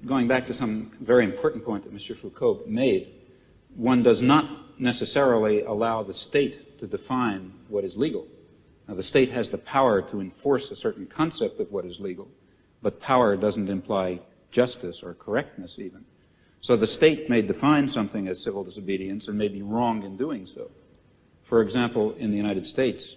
going back to some very important point that Mr. Foucault made, one does not necessarily allow the state to define what is legal. Now, the state has the power to enforce a certain concept of what is legal, but power doesn't imply justice or correctness even. So the state may define something as civil disobedience and may be wrong in doing so. For example, in the United States,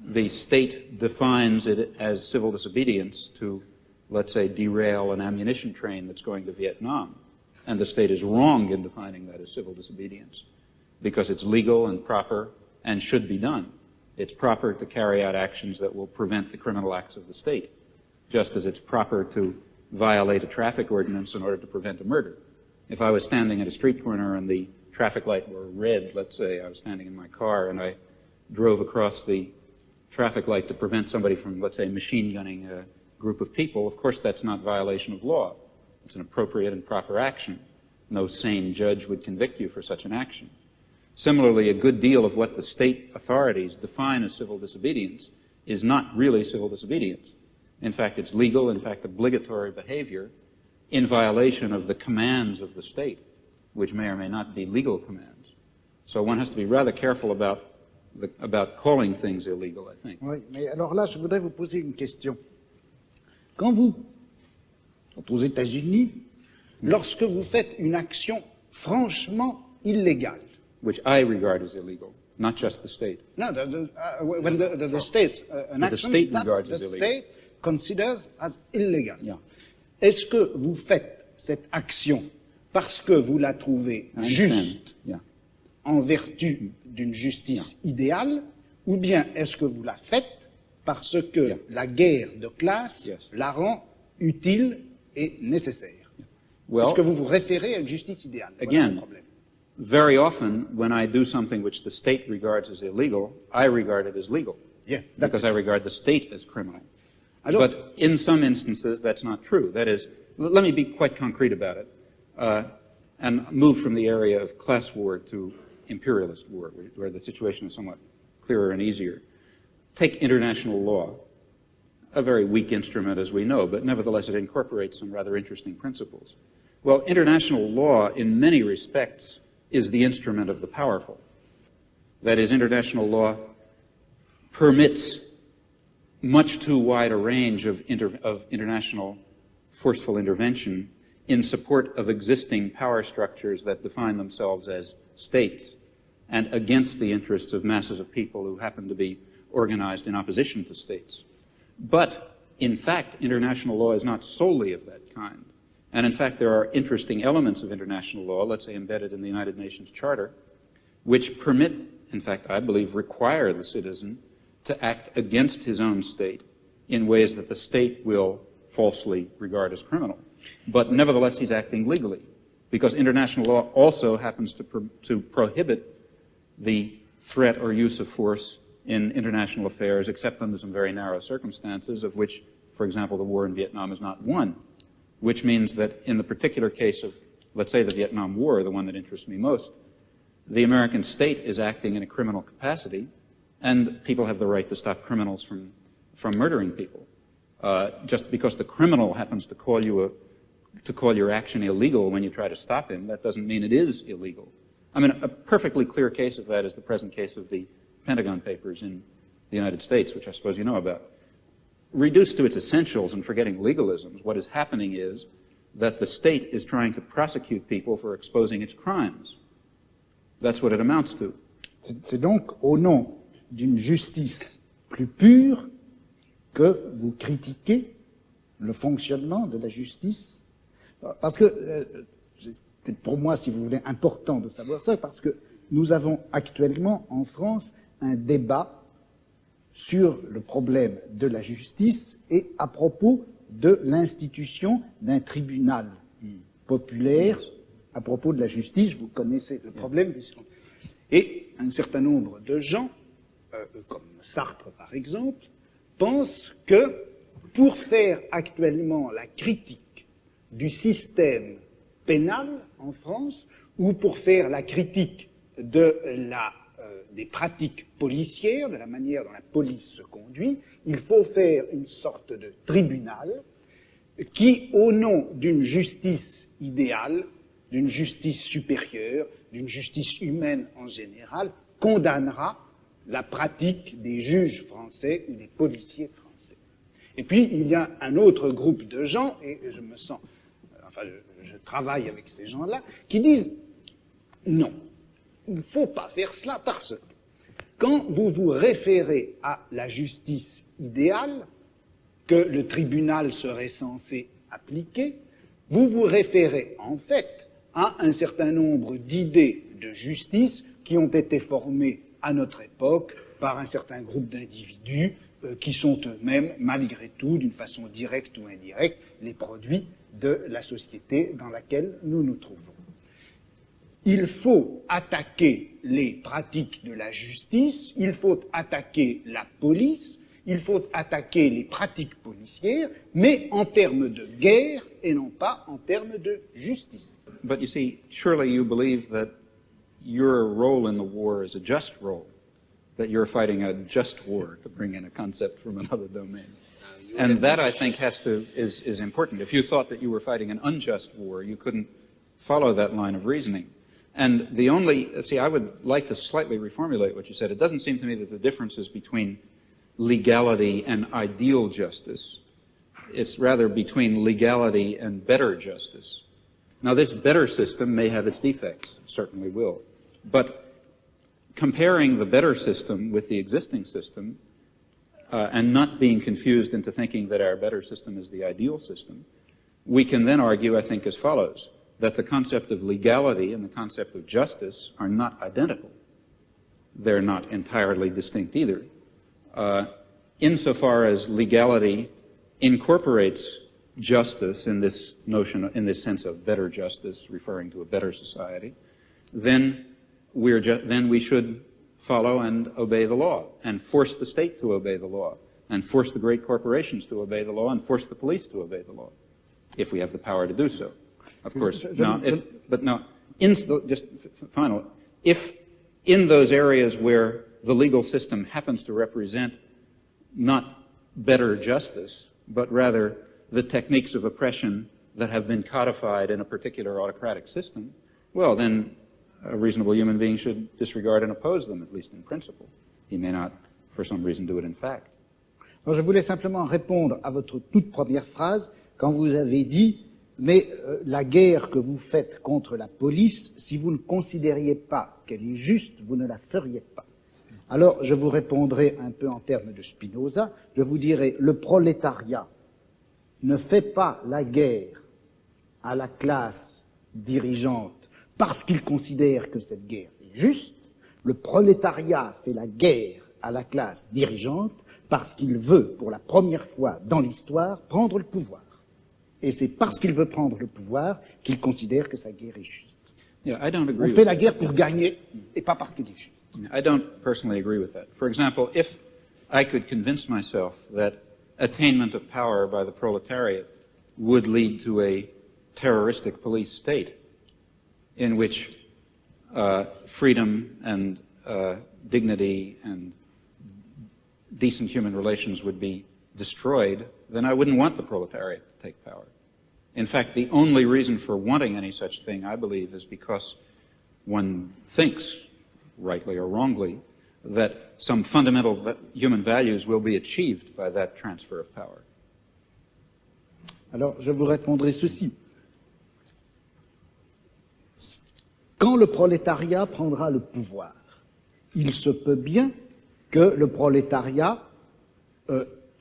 the state defines it as civil disobedience to, let's say, derail an ammunition train that's going to Vietnam. And the state is wrong in defining that as civil disobedience because it's legal and proper and should be done. It's proper to carry out actions that will prevent the criminal acts of the state, just as it's proper to violate a traffic ordinance in order to prevent a murder. If I was standing at a street corner and the traffic light were red, let's say, I was standing in my car and I drove across the traffic light to prevent somebody from, let's say, machine gunning a group of people, of course that's not violation of law. It's an appropriate and proper action. No sane judge would convict you for such an action. Similarly, a good deal of what the state authorities define as civil disobedience is not really civil disobedience. In fact, it's legal, in fact, obligatory behavior in violation of the commands of the state, which may or may not be legal commands. So one has to be rather careful about calling things illegal, I think. Oui, mais alors là, je voudrais vous poser une question. Quand aux États-Unis, lorsque vous faites une action franchement illégale, which I regard as illegal, not just the state. No, when the state, an action the state that regards the as illegal. state considers as illegal. Yeah. Est-ce que vous faites cette action parce que vous la trouvez juste Yeah. en vertu d'une justice idéale, ou bien est-ce que vous la faites parce que la guerre de classe la rend utile et nécessaire? Well, est-ce que vous vous référez à une justice idéale? Again, voilà le problème. Very often, when I do something which the state regards as illegal, I regard it as legal. Yes, because I regard the state as criminal. Alors, but in some instances, that's not true. That is, let me be quite concrete about it, and move from the area of class war to imperialist war, where the situation is somewhat clearer and easier. Take international law, a very weak instrument as we know, but nevertheless it incorporates some rather interesting principles. Well, international law, in many respects, is the instrument of the powerful. That is, international law permits much too wide a range of international forceful intervention in support of existing power structures that define themselves as states and against the interests of masses of people who happen to be organized in opposition to states. But, in fact, international law is not solely of that kind. And in fact, there are interesting elements of international law, let's say embedded in the United Nations Charter, which permit, in fact, I believe, require the citizen to act against his own state in ways that the state will falsely regard as criminal. But nevertheless, he's acting legally, because international law also happens to prohibit the threat or use of force in international affairs, except under some very narrow circumstances, of which, for example, the war in Vietnam is not one. Which means that in the particular case of, let's say, the Vietnam War, the one that interests me most, the American state is acting in a criminal capacity, and people have the right to stop criminals from murdering people. Just because the criminal happens to call your action illegal when you try to stop him, that doesn't mean it is illegal. I mean, a perfectly clear case of that is the present case of the Pentagon Papers in the United States, which I suppose you know about. Reduced to its essentials and forgetting legalisms, what is happening is that the state is trying to prosecute people for exposing its crimes. That's what it amounts to. C'est donc au nom d'une justice plus pure que vous critiquez le fonctionnement de la justice. Parce que, c'est pour moi, si vous voulez, important de savoir ça, parce que nous avons actuellement en France un débat sur le problème de la justice et à propos de l'institution d'un tribunal populaire à propos de la justice. Vous connaissez le problème. Et un certain nombre de gens, comme Sartre par exemple, pensent que pour faire actuellement la critique du système pénal en France, ou pour faire la critique de des pratiques policières, de la manière dont la police se conduit, il faut faire une sorte de tribunal qui, au nom d'une justice idéale, d'une justice supérieure, d'une justice humaine en général, condamnera la pratique des juges français ou des policiers français. Et puis, il y a un autre groupe de gens, et je me sens, enfin, je travaille avec ces gens-là, qui disent non, il ne faut pas faire cela parce que quand vous vous référez à la justice idéale que le tribunal serait censé appliquer, vous vous référez en fait à un certain nombre d'idées de justice qui ont été formées à notre époque par un certain groupe d'individus qui sont eux-mêmes, malgré tout, d'une façon directe ou indirecte, les produits de la société dans laquelle nous nous trouvons. Il faut attaquer les pratiques de la justice, il faut attaquer la police, il faut attaquer les pratiques policières, mais en termes de guerre et non pas en termes de justice. But you see, surely you believe that your role in the war is a just role, that you're fighting a just war, to bring in a concept from another domain. And that, I think, is important. If you thought that you were fighting an unjust war, you couldn't follow that line of reasoning. And I would like to slightly reformulate what you said. It doesn't seem to me that the difference is between legality and ideal justice. It's rather between legality and better justice. Now, this better system may have its defects, certainly will. But comparing the better system with the existing system, and not being confused into thinking that our better system is the ideal system, we can then argue, I think, as follows, that the concept of legality and the concept of justice are not identical. They're not entirely distinct either. Insofar as legality incorporates justice in this notion, in this sense of better justice, referring to a better society, then we should follow and obey the law, and force the state to obey the law, and force the great corporations to obey the law, and force the police to obey the law, if we have the power to do so. Of course, if in those areas where the legal system happens to represent not better justice, but rather the techniques of oppression that have been codified in a particular autocratic system, well, then a reasonable human being should disregard and oppose them, at least in principle. He may not, for some reason, do it in fact. Alors, je voulais simplement répondre à votre toute première phrase, quand vous avez dit mais la guerre que vous faites contre la police, si vous ne considériez pas qu'elle est juste, vous ne la feriez pas. Alors, je vous répondrai un peu en termes de Spinoza, je vous dirai, le prolétariat ne fait pas la guerre à la classe dirigeante parce qu'il considère que cette guerre est juste, le prolétariat fait la guerre à la classe dirigeante parce qu'il veut, pour la première fois dans l'histoire, prendre le pouvoir. Et c'est parce qu'il veut prendre le pouvoir qu'il considère que sa guerre est juste. Yeah, I don't agree On fait la guerre pour gagner et pas parce qu'elle est juste. I don't personally agree with that. For example, if I could convince myself that attainment of power by the proletariat would lead to a terroristic police state in which freedom and dignity and decent human relations would be destroyed, then I wouldn't want the proletariat to take power. In fact, the only reason for wanting any such thing, I believe, is because one thinks, rightly or wrongly, that some fundamental human values will be achieved by that transfer of power. Alors, je vous répondrai ceci. Quand le prolétariat prendra le pouvoir, il se peut bien que le prolétariat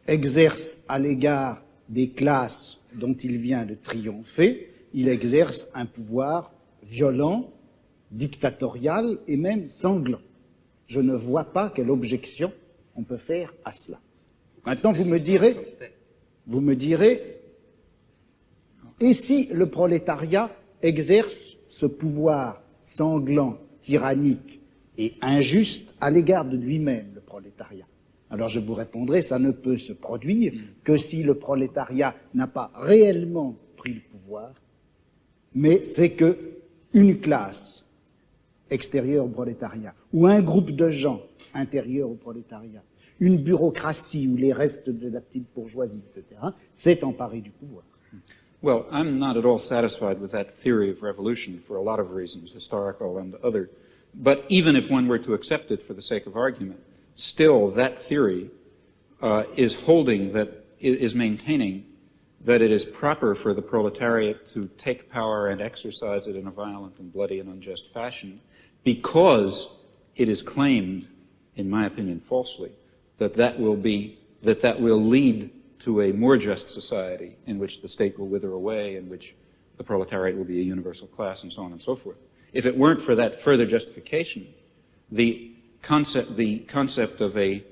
exerce à l'égard des classes dont il vient de triompher, il exerce un pouvoir violent, dictatorial et même sanglant. Je ne vois pas quelle objection on peut faire à cela. Maintenant, vous me direz, et si le prolétariat exerce ce pouvoir sanglant, tyrannique et injuste à l'égard de lui-même, le prolétariat? Alors je vous répondrai, ça ne peut se produire que si le prolétariat n'a pas réellement pris le pouvoir, mais c'est que une classe extérieure au prolétariat, ou un groupe de gens intérieurs au prolétariat, une bureaucratie ou les restes de la petite bourgeoisie, etc., s'est emparé du pouvoir. Well, I'm not at all satisfied with that theory of revolution for a lot of reasons, historical and other. But even if one were to accept it for the sake of argument, still that theory is maintaining that it is proper for the proletariat to take power and exercise it in a violent and bloody and unjust fashion, because it is claimed, in my opinion falsely, that will lead to a more just society in which the state will wither away, in which the proletariat will be a universal class, and so on and so forth. If it weren't for that further justification, the concept of a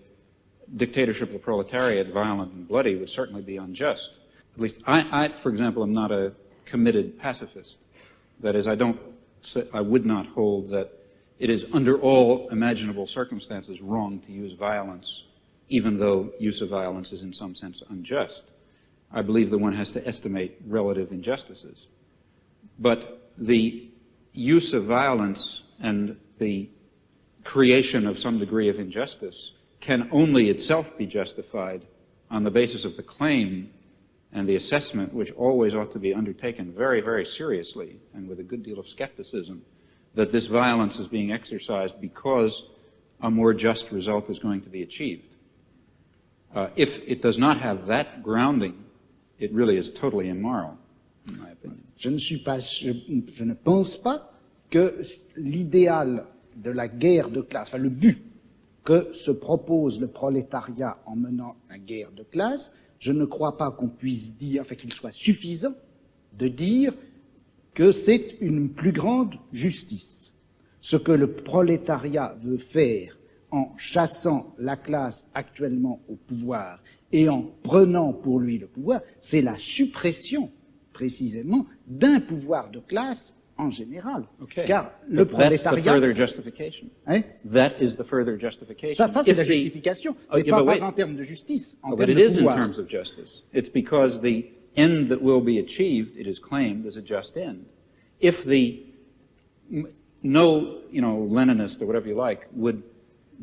dictatorship of the proletariat, violent and bloody, would certainly be unjust. At least I, for example, am not a committed pacifist. That is, I would not hold that it is under all imaginable circumstances wrong to use violence, even though use of violence is in some sense unjust. I believe that one has to estimate relative injustices. But the use of violence and the creation of some degree of injustice can only itself be justified on the basis of the claim and the assessment, which always ought to be undertaken very, very seriously and with a good deal of skepticism, that this violence is being exercised because a more just result is going to be achieved. If it does not have that grounding, it really is totally immoral, in my opinion. Je ne pense pas que l'idéal de la guerre de classe, enfin le but que se propose le prolétariat en menant la guerre de classe, je ne crois pas qu'on puisse dire, enfin qu'il soit suffisant de dire que c'est une plus grande justice. Ce que le prolétariat veut faire en chassant la classe actuellement au pouvoir et en prenant pour lui le pouvoir, c'est la suppression, précisément, d'un pouvoir de classe en général. Okay. Car le prolétariat... That's the further justification. Hein? That is the further justification. Ça c'est la justification, mais pas en termes de justice, en termes de pouvoir. But it is in terms of justice. It's because the end that will be achieved, it is claimed, is a just end. If no Leninist or whatever you like would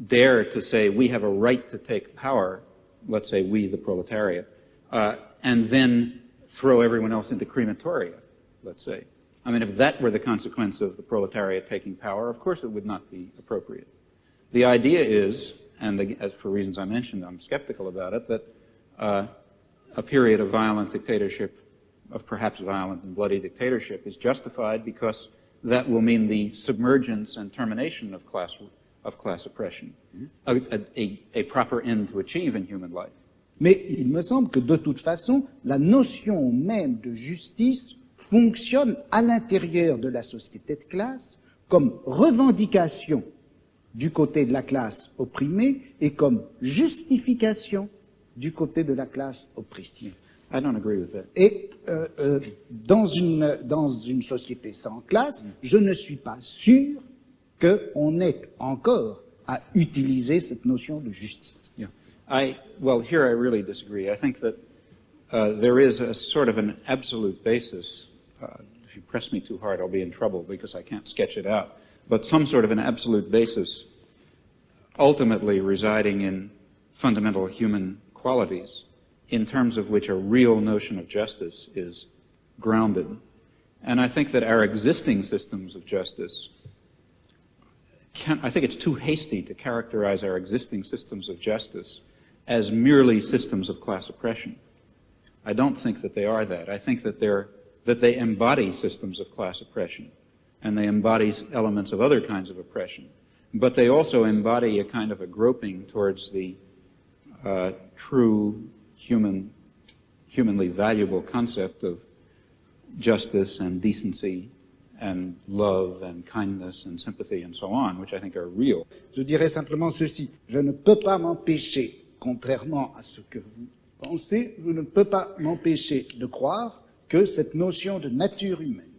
dare to say we have a right to take power, let's say we, the proletariat, and then throw everyone else into crematoria, let's say. I mean, if that were the consequence of the proletariat taking power, of course it would not be appropriate. The idea is, and as for reasons I mentioned, I'm skeptical about it, that a period of violent dictatorship, of perhaps violent and bloody dictatorship, is justified because that will mean the submergence and termination of class oppression, a proper end to achieve in human life. Mais il me semble que de toute façon, la notion même de justice fonctionne à l'intérieur de la société de classe comme revendication du côté de la classe opprimée et comme justification du côté de la classe oppressive. I don't agree with that. Et dans une société sans classe, je ne suis pas sûr qu'on ait encore à utiliser cette notion de justice. Yeah. Well, here I really disagree. I think that there is a sort of an absolute basis. If you press me too hard, I'll be in trouble because I can't sketch it out. But some sort of an absolute basis ultimately residing in fundamental human qualities in terms of which a real notion of justice is grounded. And I think that our existing systems of justice I think it's too hasty to characterize our existing systems of justice as merely systems of class oppression. I don't think that they are that. I think that they embody systems of class oppression, and they embody elements of other kinds of oppression. But they also embody a kind of a groping towards the true humanly valuable concept of justice and decency and love and kindness and sympathy and so on, which I think are real. Je dirais simplement ceci. Je ne peux pas m'empêcher, contrairement à ce que vous pensez, je ne peux pas m'empêcher de croire que cette notion de nature humaine,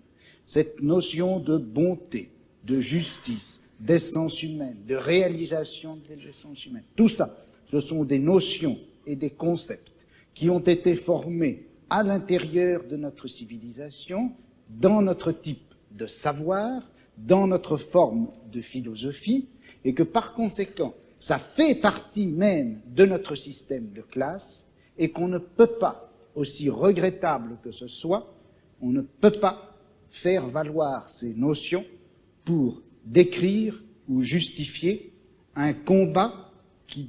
cette notion de bonté, de justice, d'essence humaine, de réalisation de l'essence humaine, tout ça, ce sont des notions et des concepts qui ont été formés à l'intérieur de notre civilisation, dans notre type de savoir, dans notre forme de philosophie, et que par conséquent, ça fait partie même de notre système de classe, et qu'on ne peut pas, aussi regrettable que ce soit, On ne peut pas faire valoir ces notions pour décrire ou justifier un combat qui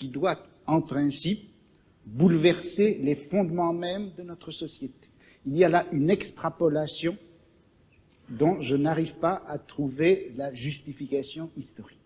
doit en principe bouleverser les fondements mêmes de notre société. Il y a là une extrapolation dont je n'arrive pas à trouver la justification historique.